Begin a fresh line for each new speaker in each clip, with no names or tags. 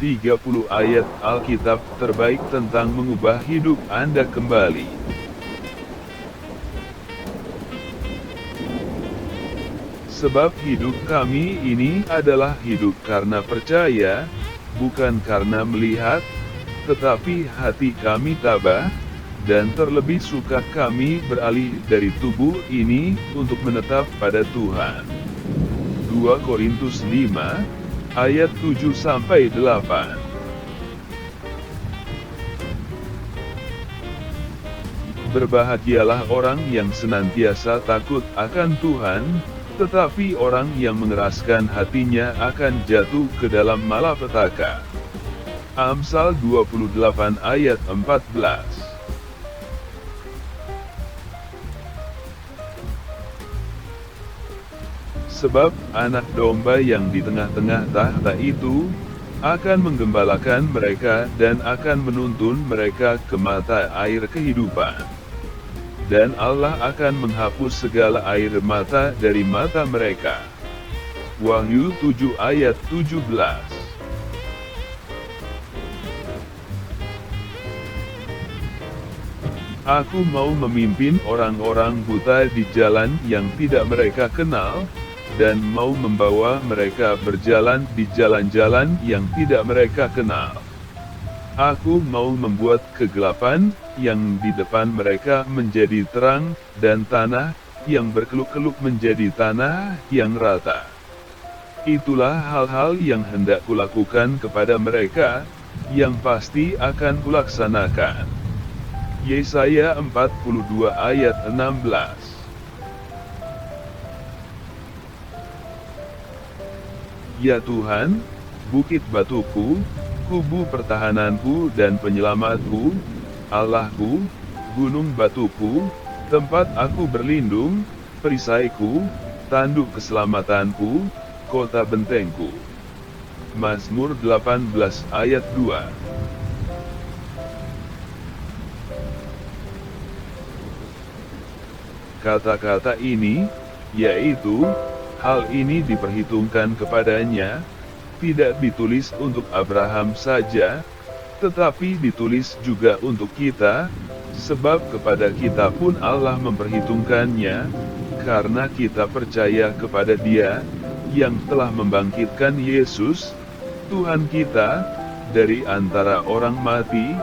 30 ayat Alkitab terbaik tentang mengubah hidup Anda kembali. Sebab hidup kami ini adalah hidup karena percaya, bukan karena melihat, tetapi hati kami tabah, dan terlebih suka kami beralih dari tubuh ini untuk menetap pada Tuhan. 2 Korintus 5, ayat 7-8. Berbahagialah orang yang senantiasa takut akan Tuhan, tetapi orang yang mengeraskan hatinya akan jatuh ke dalam malapetaka. Amsal 28 ayat 14. Sebab anak domba yang di tengah-tengah tahta itu akan menggembalakan mereka dan akan menuntun mereka ke mata air kehidupan. Dan Allah akan menghapus segala air mata dari mata mereka. Wahyu 7 ayat 17. Aku mau memimpin orang-orang buta di jalan yang tidak mereka kenal, dan mau membawa mereka berjalan di jalan-jalan yang tidak mereka kenal. Aku mau membuat kegelapan yang di depan mereka menjadi terang, dan tanah yang berkeluk-keluk menjadi tanah yang rata. Itulah hal-hal yang hendak kulakukan kepada mereka, yang pasti akan kulaksanakan. Yesaya 42 ayat 16. Ya Tuhan, bukit batuku, kubu pertahananku dan penyelamatku, Allahku, gunung batuku, tempat aku berlindung, perisaiku, tanduk keselamatanku, kota bentengku. Mazmur 18 ayat 2. Kata-kata ini, yaitu, hal ini diperhitungkan kepadanya, tidak ditulis untuk Abraham saja, tetapi ditulis juga untuk kita, sebab kepada kita pun Allah memperhitungkannya, karena kita percaya kepada Dia, yang telah membangkitkan Yesus, Tuhan kita, dari antara orang mati,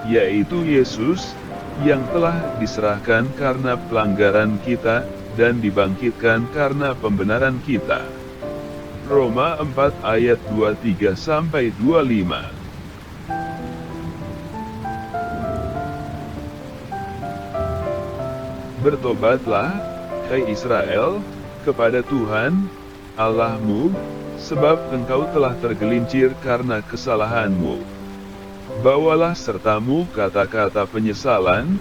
yaitu Yesus, yang telah diserahkan karena pelanggaran kita, dan dibangkitkan karena pembenaran kita. Roma 4 ayat 23-25. Bertobatlah, hai Israel, kepada Tuhan, Allahmu, sebab engkau telah tergelincir karena kesalahanmu. Bawalah sertamu kata-kata penyesalan,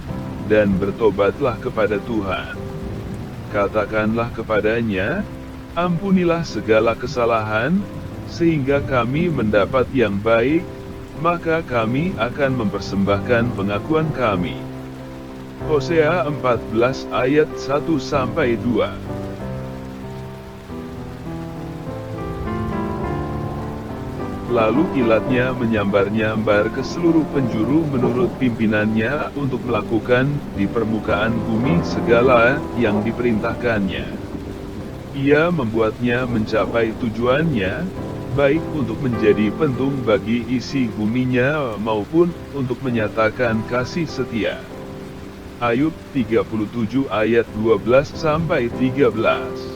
dan bertobatlah kepada Tuhan. Katakanlah kepadanya, ampunilah segala kesalahan, sehingga kami mendapat yang baik, maka kami akan mempersembahkan pengakuan kami. Hosea 14 ayat 1-2. Lalu kilatnya menyambar-nyambar ke seluruh penjuru menurut pimpinannya untuk melakukan di permukaan bumi segala yang diperintahkannya. Ia membuatnya mencapai tujuannya, baik untuk menjadi pentung bagi isi buminya maupun untuk menyatakan kasih setia. Ayub 37 ayat 12-13.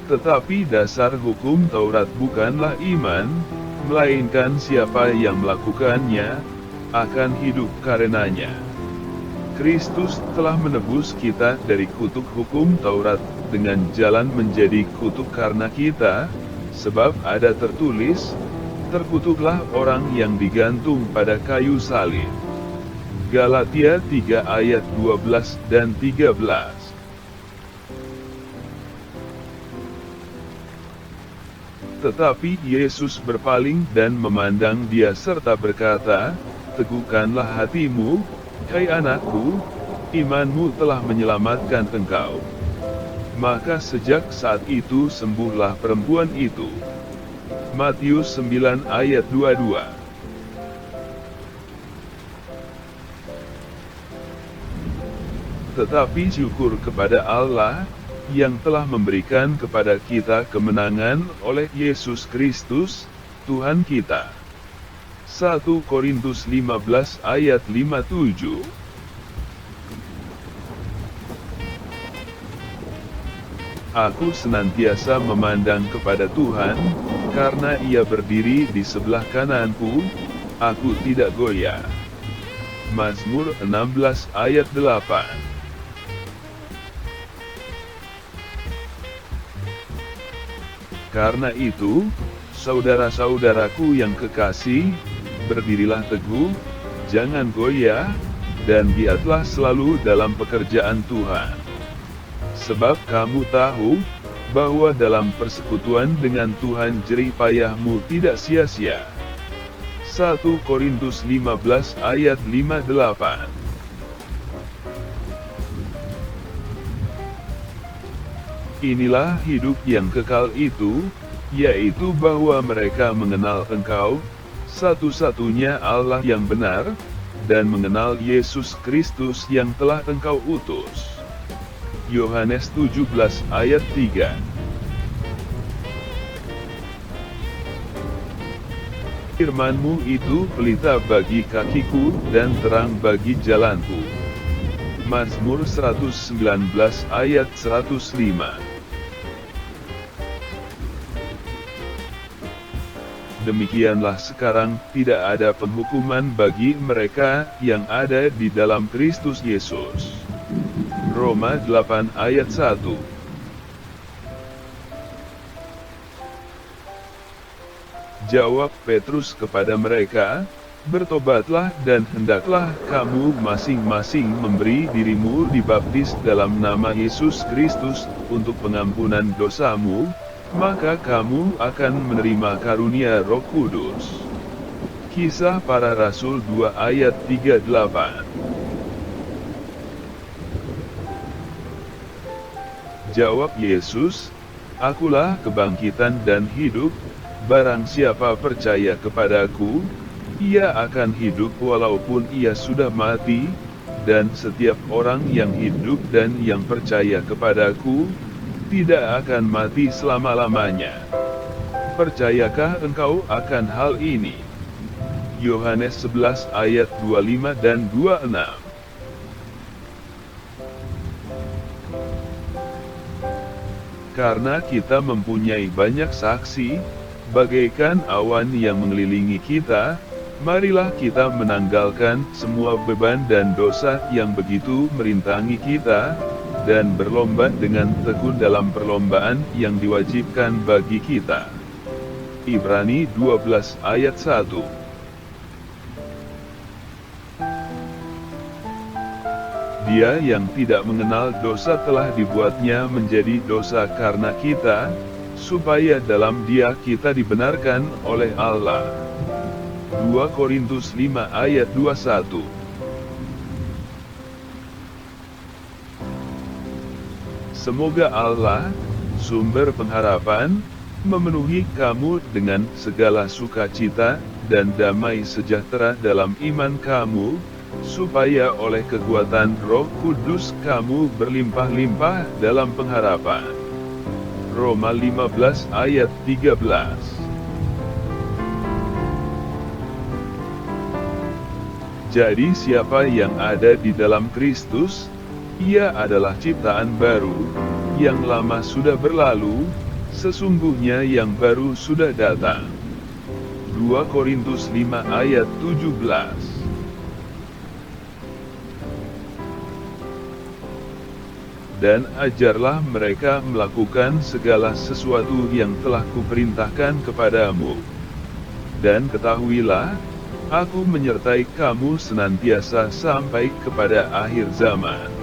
Tetapi dasar hukum Taurat bukanlah iman, melainkan siapa yang melakukannya, akan hidup karenanya. Kristus telah menebus kita dari kutuk hukum Taurat, dengan jalan menjadi kutuk karena kita, sebab ada tertulis, terkutuklah orang yang digantung pada kayu salib. Galatia 3 ayat 12 dan 13. Tetapi Yesus berpaling dan memandang dia serta berkata, teguhkanlah hatimu, hai anakku, imanmu telah menyelamatkan engkau. Maka sejak saat itu sembuhlah perempuan itu. Matius 9 ayat 22. Tetapi syukur kepada Allah, yang telah memberikan kepada kita kemenangan oleh Yesus Kristus, Tuhan kita. 1 Korintus 15 ayat 57. Aku senantiasa memandang kepada Tuhan, karena Ia berdiri di sebelah kananku, aku tidak goyah. Mazmur 16 ayat 8. Karena itu, saudara-saudaraku yang kekasih, berdirilah teguh, jangan goyah, dan giatlah selalu dalam pekerjaan Tuhan. Sebab kamu tahu, bahwa dalam persekutuan dengan Tuhan jerih payahmu tidak sia-sia. 1 Korintus 15 ayat 58. Inilah hidup yang kekal itu, yaitu bahwa mereka mengenal Engkau, satu-satunya Allah yang benar, dan mengenal Yesus Kristus yang telah Engkau utus. Yohanes 17 ayat 3. Firman-Mu itu pelita bagi kakiku dan terang bagi jalanku. Mazmur 119 ayat 105. Demikianlah sekarang tidak ada penghukuman bagi mereka yang ada di dalam Kristus Yesus. Roma 8 ayat 1. Jawab Petrus kepada mereka, bertobatlah dan hendaklah kamu masing-masing memberi dirimu dibaptis dalam nama Yesus Kristus untuk pengampunan dosamu, maka kamu akan menerima karunia Roh Kudus. Kisah Para Rasul 2 ayat 38. Jawab Yesus, Akulah kebangkitan dan hidup, barang siapa percaya kepadaku, ia akan hidup walaupun ia sudah mati, dan setiap orang yang hidup dan yang percaya kepadaku, tidak akan mati selama-lamanya. Percayakah engkau akan hal ini? Yohanes 11 ayat 25 dan 26. Karena kita mempunyai banyak saksi, bagaikan awan yang mengelilingi kita, marilah kita menanggalkan semua beban dan dosa yang begitu merintangi kita, dan berlomba dengan tekun dalam perlombaan yang diwajibkan bagi kita. Ibrani 12 ayat 1. Dia yang tidak mengenal dosa telah dibuatnya menjadi dosa karena kita, supaya dalam Dia kita dibenarkan oleh Allah. 2 Korintus 5 ayat 21. Semoga Allah, sumber pengharapan, memenuhi kamu dengan segala sukacita dan damai sejahtera dalam iman kamu, supaya oleh kekuatan Roh Kudus kamu berlimpah-limpah dalam pengharapan. Roma 15 ayat 13. Jadi siapa yang ada di dalam Kristus, ia adalah ciptaan baru, yang lama sudah berlalu, sesungguhnya yang baru sudah datang. 2 Korintus 5 ayat 17. Dan ajarlah mereka melakukan segala sesuatu yang telah kuperintahkan kepadamu. Dan ketahuilah, aku menyertai kamu senantiasa sampai kepada akhir zaman.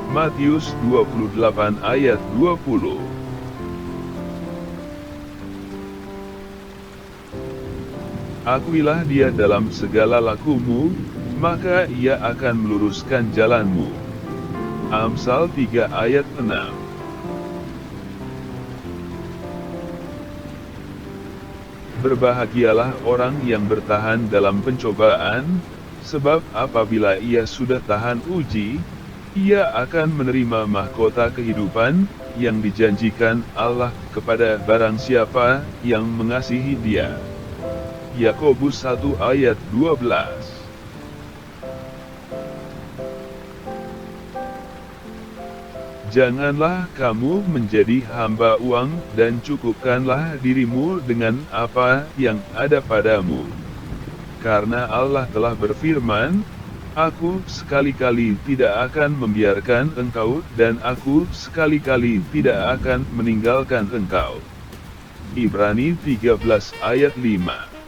Matius 28 ayat 20. Akuilah Dia dalam segala lakumu, maka Ia akan meluruskan jalanmu. Amsal 3 ayat 6. Berbahagialah orang yang bertahan dalam pencobaan, sebab apabila ia sudah tahan uji, ia akan menerima mahkota kehidupan yang dijanjikan Allah kepada barang siapa yang mengasihi Dia. Yakobus 1 ayat 12. Janganlah kamu menjadi hamba uang dan cukupkanlah dirimu dengan apa yang ada padamu. Karena Allah telah berfirman, Aku sekali-kali tidak akan membiarkan engkau dan aku sekali-kali tidak akan meninggalkan engkau. Ibrani 13 ayat 5.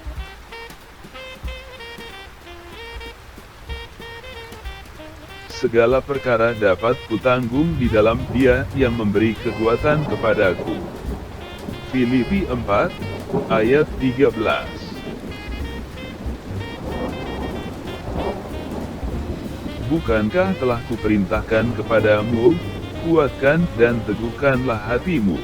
Segala perkara dapat kutanggung di dalam Dia yang memberi kekuatan kepadaku. Filipi 4, ayat 13. Bukankah telah kuperintahkan kepadamu, kuatkan dan teguhkanlah hatimu.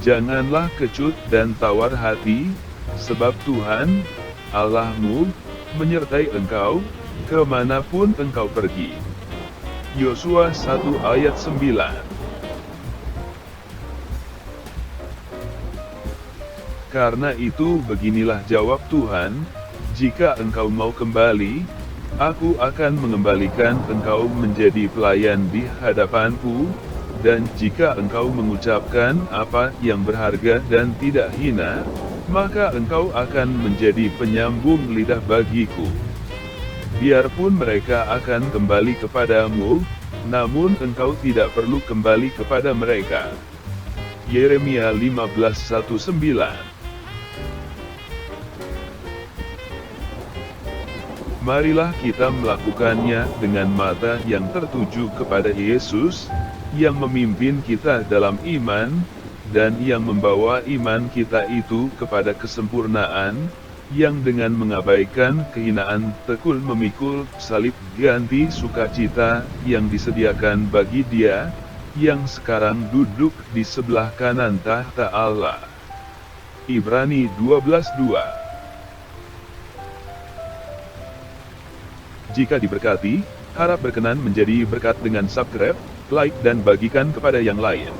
Janganlah kecut dan tawar hati, sebab Tuhan, Allahmu, menyertai engkau, kemanapun engkau pergi. Yosua 1 ayat 9. Karena itu beginilah jawab Tuhan, jika engkau mau kembali, aku akan mengembalikan engkau menjadi pelayan di hadapanku, dan jika engkau mengucapkan apa yang berharga dan tidak hina, maka engkau akan menjadi penyambung lidah bagiku. Biarpun mereka akan kembali kepadamu, namun engkau tidak perlu kembali kepada mereka. Yeremia 15:19. Marilah kita melakukannya dengan mata yang tertuju kepada Yesus, yang memimpin kita dalam iman, dan yang membawa iman kita itu kepada kesempurnaan, yang dengan mengabaikan kehinaan tekun memikul salib ganti sukacita yang disediakan bagi Dia, yang sekarang duduk di sebelah kanan tahta Allah. Ibrani 12:2. Jika diberkati, harap berkenan menjadi berkat dengan subscribe, like dan bagikan kepada yang lain.